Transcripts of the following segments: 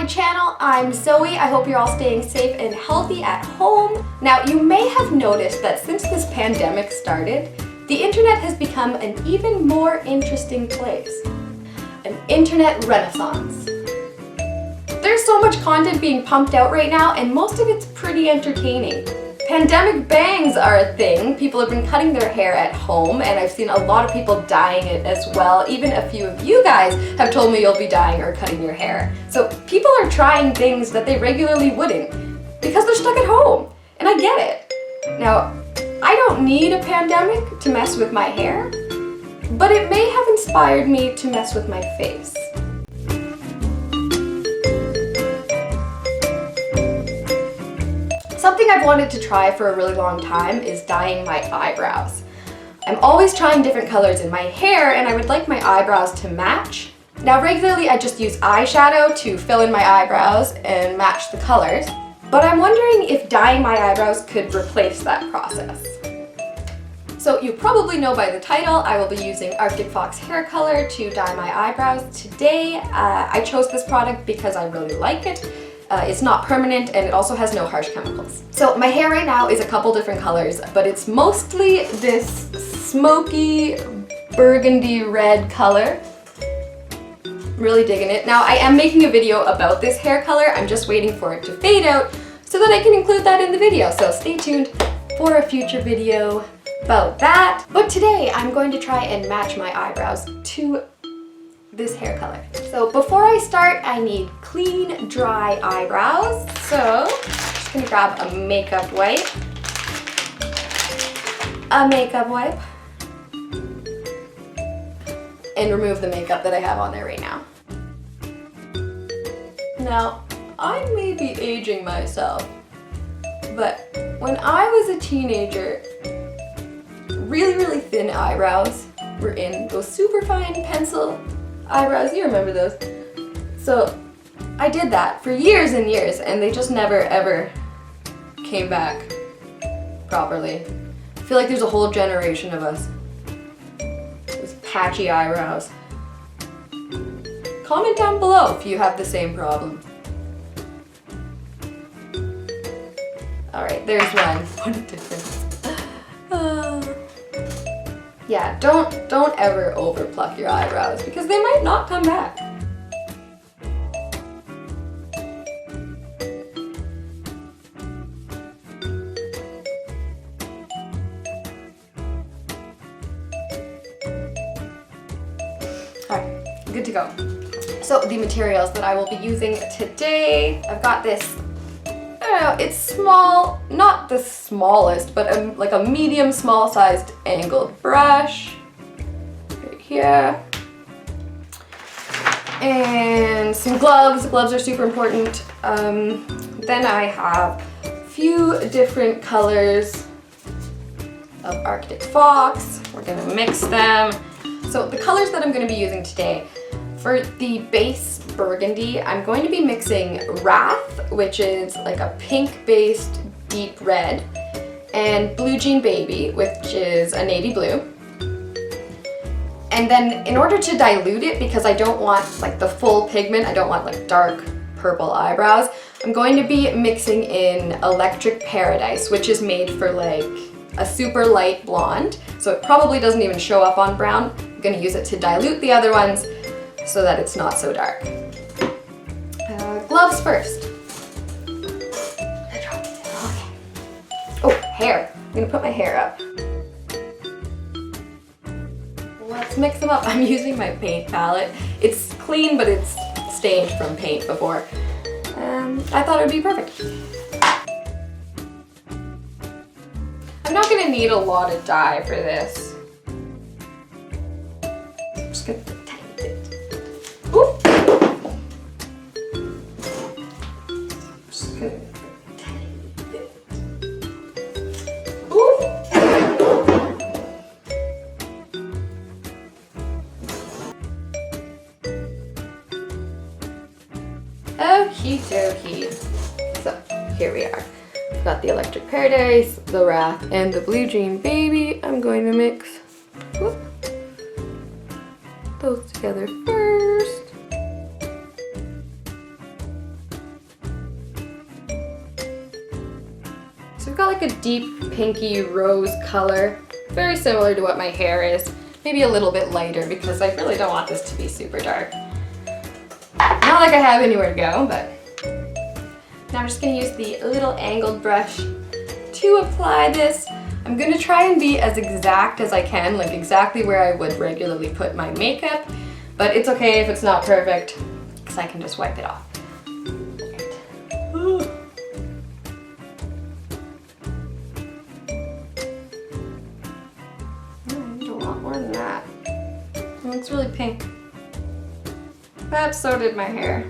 my channel. I'm Zoe. I hope you're all staying safe and healthy at home. Now, you may have noticed that since this pandemic started, the internet has become an even more interesting place. An internet renaissance. There's so much content being pumped out right now, and most of it's pretty entertaining. Pandemic bangs are a thing. People have been cutting their hair at home, and I've seen a lot of people dyeing it as well. Even a few of you guys have told me you'll be dyeing or cutting your hair. So people are trying things that they regularly wouldn't because they're stuck at home, and I get it. Now, I don't need a pandemic to mess with my hair, but it may have inspired me to mess with my face. Something I've wanted to try for a really long time is dyeing my eyebrows. I'm always trying different colors in my hair, and I would like my eyebrows to match. Now, regularly I just use eyeshadow to fill in my eyebrows and match the colors, but I'm wondering if dyeing my eyebrows could replace that process. So you probably know by the title, I will be using Arctic Fox hair color to dye my eyebrows today. I chose this product because I really like it. It's not permanent, and it also has no harsh chemicals. So my hair right now is a couple different colors, but it's mostly this smoky burgundy red color. Really digging it. Now, I am making a video about this hair color. I'm just waiting for it to fade out so that I can include that in the video. So stay tuned for a future video about that. But today I'm going to try and match my eyebrows to this hair color. So before I start, I need clean, dry eyebrows. So I'm just gonna grab a makeup wipe. And remove the makeup that I have on there right now. Now, I may be aging myself, but when I was a teenager, really thin eyebrows were in. Those super fine pencil eyebrows, you remember those. So I did that for years and years, and they just never ever came back properly. I feel like there's a whole generation of us with patchy eyebrows. Comment down below if you have the same problem. Alright, there's one. What a difference. Yeah, don't ever over pluck your eyebrows because they might not come back. Alright, good to go. So the materials that I will be using today, I've got this, I don't know, it's small, not the smallest, but like a medium small sized angled brush right here. And some gloves. Gloves are super important. Then I have a few different colors of Arctic Fox. We're gonna mix them. So the colors that I'm gonna be using today, for the base burgundy, I'm going to be mixing Wrath, which is like a pink-based deep red, and Blue Jean Baby, which is a navy blue. And then in order to dilute it, because I don't want like the full pigment, I don't want like dark purple eyebrows, I'm going to be mixing in Electric Paradise, which is made for like a super light blonde, so it probably doesn't even show up on brown. I'm going to use it to dilute the other ones so that it's not so dark. Gloves first. Okay. Oh, hair. I'm gonna put my hair up. Let's mix them up. I'm using my paint palette. It's clean, but it's stained from paint before. I thought it would be perfect. I'm not gonna need a lot of dye for this. I'm just gonna put a tiny bit. Oop. Just gonna put a tiny bit. Oop. Okie dokie. So here we are. We've got the Electric Paradise, the Wrath, and the Blue Jean Baby. I'm going to mix those together first. got like a deep pinky rose color, very similar to what my hair is. Maybe a little bit lighter because I really don't want this to be super dark. Not like I have anywhere to go, but now I'm just gonna use the little angled brush to apply this. I'm gonna try and be as exact as I can, like exactly where I would regularly put my makeup, but it's okay if it's not perfect because I can just wipe it off. It's really pink. Perhaps so did my hair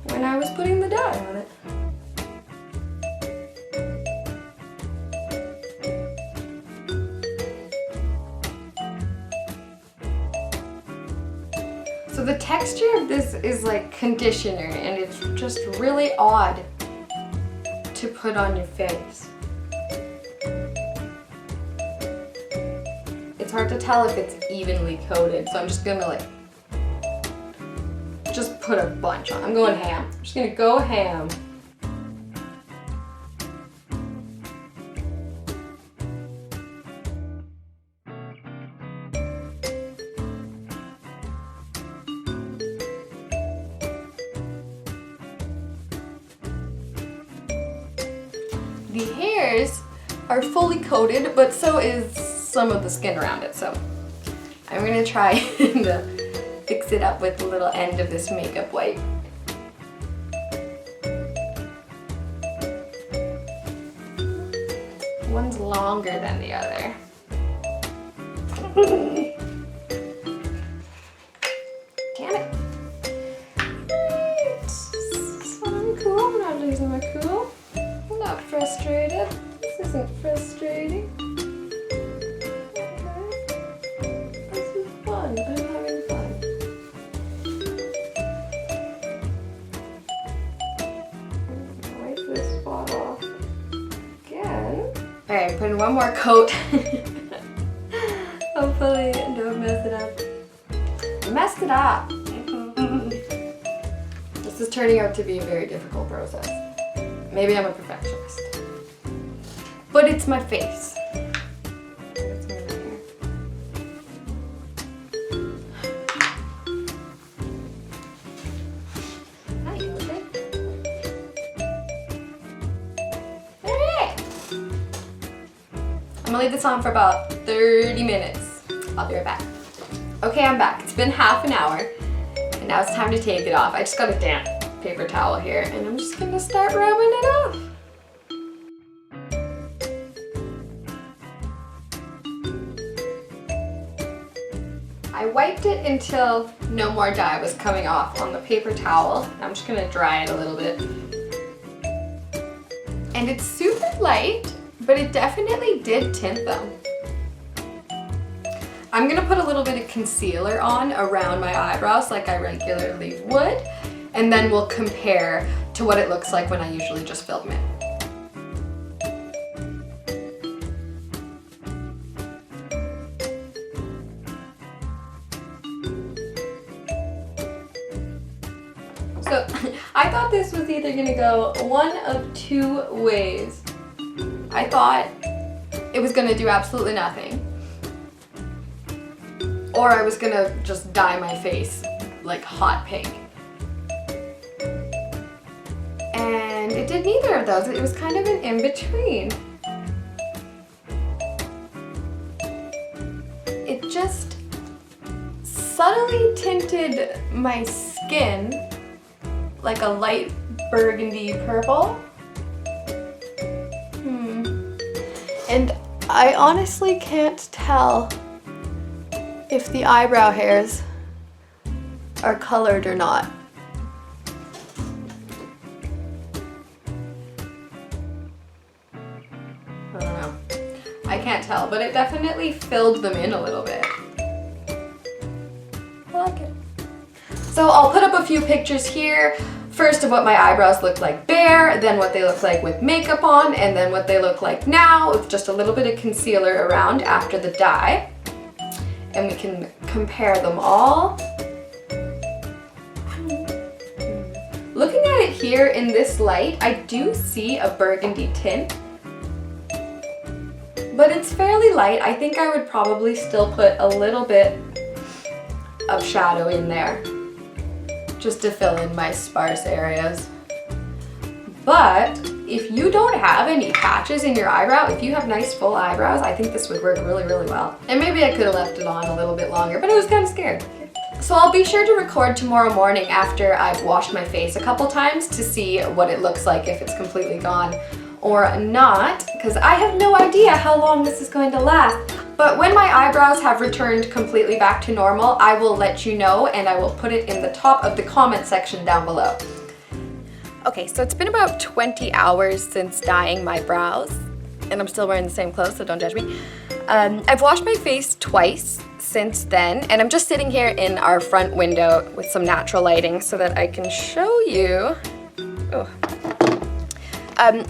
when I was putting the dye on it. So the texture of this is like conditioner, and it's just really odd to put on your face. It's hard to tell if it's evenly coated, so I'm just gonna like, just put a bunch on. I'm going ham. I'm just gonna go ham. The hairs are fully coated, but so is some of the skin around it, so I'm gonna try and fix it up with the little end of this makeup wipe. One's longer than the other. Damn it. So I'm cool, I'm not losing my cool. I'm not frustrated. This isn't frustrating. I'm having fun. Wipe this spot off again. Alright, I'm putting one more coat. Hopefully don't mess it up. I messed it up. This is turning out to be a very difficult process. Maybe I'm a perfectionist. But it's my face. I'm gonna leave this on for about 30 minutes. I'll be right back. Okay, I'm back. It's been half an hour, and now it's time to take it off. I just got a damp paper towel here, and I'm just gonna start rubbing it off. I wiped it until no more dye was coming off on the paper towel. I'm just gonna dry it a little bit. And it's super light, but it definitely did tint them. I'm gonna put a little bit of concealer on around my eyebrows like I regularly would, and then we'll compare to what it looks like when I usually just film it. So I thought this was either gonna go one of two ways. I thought it was gonna do absolutely nothing, or I was gonna just dye my face like hot pink. And it did neither of those. It was kind of an in-between. It just subtly tinted my skin like a light burgundy purple. And I honestly can't tell if the eyebrow hairs are colored or not. I don't know. I can't tell, but it definitely filled them in a little bit. I like it. So I'll put up a few pictures here. First of what my eyebrows look like bare, then what they look like with makeup on, and then what they look like now with just a little bit of concealer around after the dye. And we can compare them all. Looking at it here in this light, I do see a burgundy tint, but it's fairly light. I think I would probably still put a little bit of shadow in there just to fill in my sparse areas. But if you don't have any patches in your eyebrow, if you have nice full eyebrows, I think this would work really, really well. And maybe I could have left it on a little bit longer, but I was kind of scared. So I'll be sure to record tomorrow morning after I've washed my face a couple times to see what it looks like, if it's completely gone or not, because I have no idea how long this is going to last. But when my eyebrows have returned completely back to normal, I will let you know, and I will put it in the top of the comment section down below. Okay, so it's been about 20 hours since dyeing my brows, and I'm still wearing the same clothes, so don't judge me. I've washed my face twice since then, and I'm just sitting here in our front window with some natural lighting so that I can show you. Oh.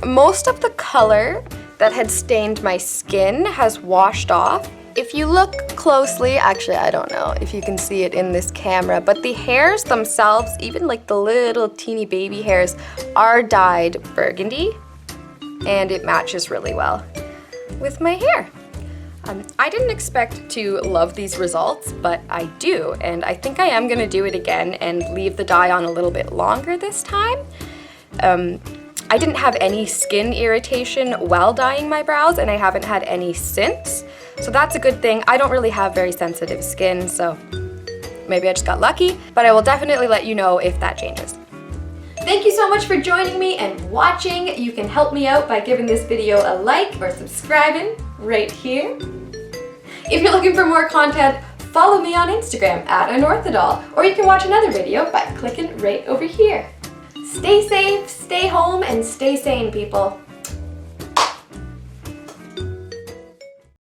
Most of the color that had stained my skin has washed off. If you look closely, actually I don't know if you can see it in this camera, but the hairs themselves, even like the little teeny baby hairs, are dyed burgundy, and it matches really well with my hair. I didn't expect to love these results, but I do, and I think I am gonna do it again and leave the dye on a little bit longer this time. I didn't have any skin irritation while dyeing my brows, and I haven't had any since. So that's a good thing. I don't really have very sensitive skin, so maybe I just got lucky, but I will definitely let you know if that changes. Thank you so much for joining me and watching. You can help me out by giving this video a like or subscribing right here. If you're looking for more content, follow me on Instagram @unorthodoll, or you can watch another video by clicking right over here. Stay safe, stay home, and stay sane, people.